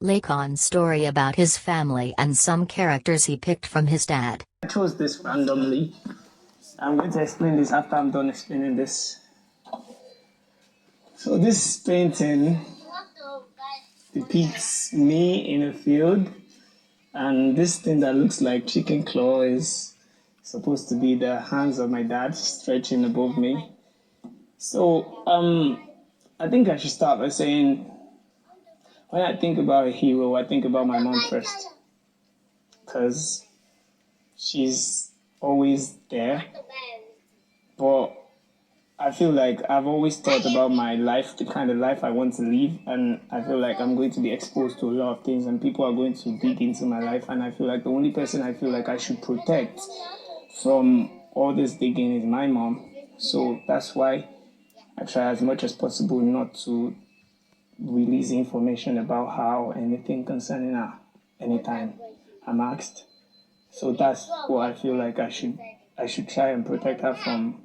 Laycon's story about his family and some characters he picked from his dad. I chose this randomly. I'm going to explain this after I'm done explaining this. So this painting depicts me in a field, and this thing that looks like chicken claw is supposed to be the hands of my dad stretching above me. So I think I should start by saying, when I think about a hero, I think about my mom first, because she's always there. But I feel like I've always thought about my life, the kind of life I want to live, and I feel like I'm going to be exposed to a lot of things, and people are going to dig into my life, and I feel like the only person I feel like I should protect from all this digging is my mom. So that's why I try as much as possible not to release information about how anything concerning her anytime I'm asked. So that's what I feel like I should try and protect her from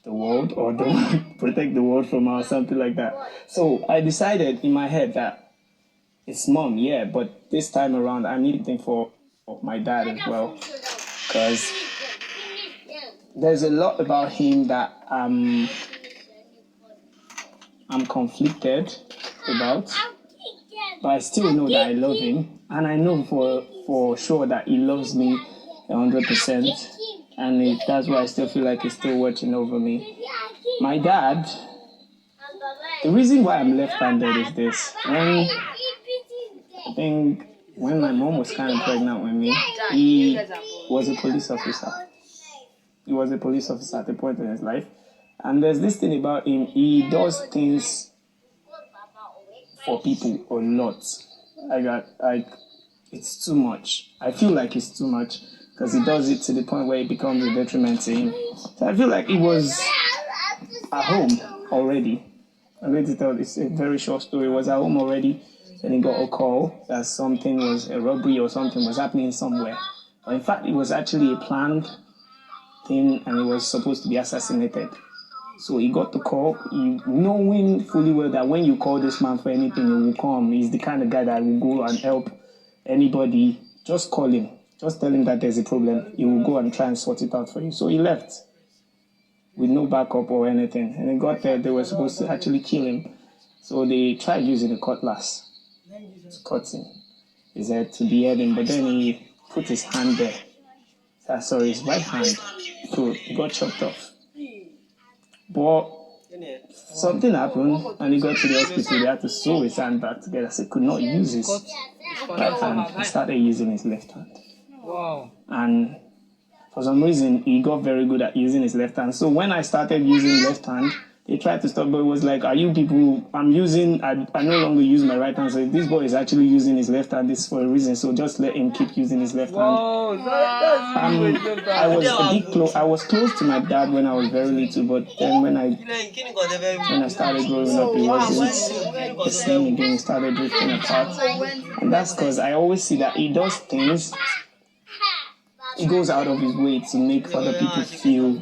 the world, or protect the world from her, or something like that. So I decided in my head that it's mom, yeah, but this time around I need to think for my dad as well, because there's a lot about him that I'm conflicted about, but I still know that I love him, and I know for sure that he loves me 100%, and that's why I still feel like he's still watching over me. My dad, the reason why I'm left-handed is this. When my mom was kind of pregnant with me, he was a police officer. He was a police officer at a point in his life. And there's this thing about him, he does things for people a lot. It's too much. I feel like it's too much, because he does it to the point where it becomes a detriment to him. So I feel like he was at home already. I'm going to tell this a very short story. He was at home already, and he got a call that something was a robbery or something was happening somewhere. But in fact, it was actually a planned thing, and he was supposed to be assassinated. So he got the call, knowing fully well that when you call this man for anything, he will come. He's the kind of guy that will go and help anybody. Just call him. Just tell him that there's a problem. He will go and try and sort it out for you. So he left with no backup or anything. And he got there, they were supposed to actually kill him. So they tried using a cutlass to cut his head, to behead him, but then he put his hand there. Sorry, his right hand. So he got chopped off. But something happened, and he got to the hospital. They had to sew his hand back together, so he could not use his right hand. He started using his left hand. Wow. And for some reason, he got very good at using his left hand. So when I started using left hand, they tried to stop, but it was like, are you people, I no longer use my right hand. So if this boy is actually using his left hand, this is for a reason. So just let him keep using his left hand. I was close to my dad when I was very little, but then when I started growing up, it wasn't the same again. It started drifting apart. And that's because I always see that he does things, he goes out of his way to make other people feel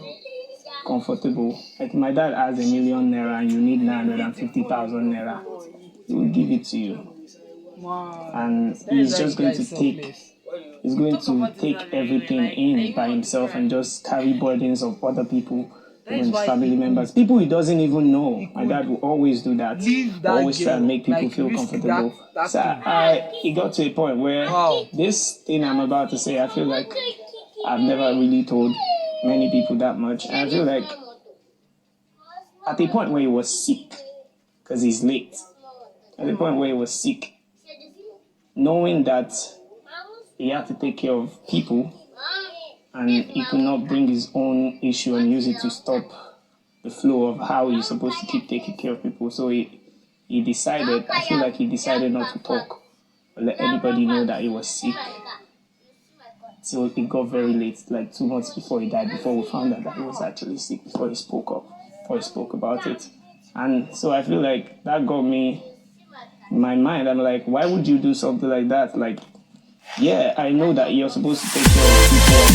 comfortable. Like, my dad has ₦1 million and you need 950,000 naira, he will give it to you. And he's just going to take everything in by himself and just carry burdens of other people, even his family members, people he doesn't even know. My dad will always do that. Always try and make people feel comfortable. So it got to a point where this thing I'm about to say, I feel like I've never really told many people that much. And I feel like at the point where he was sick, because he's late, at the point where he was sick, knowing that he had to take care of people and he could not bring his own issue and use it to stop the flow of how he's supposed to keep taking care of people. So I feel like he decided not to talk or let anybody know that he was sick. So it got very late, like 2 months before he died, before we found out that he was actually sick, before he spoke about it. And so I feel like that got me in my mind. I'm like, why would you do something like that? Like, yeah, I know that you're supposed to take care of people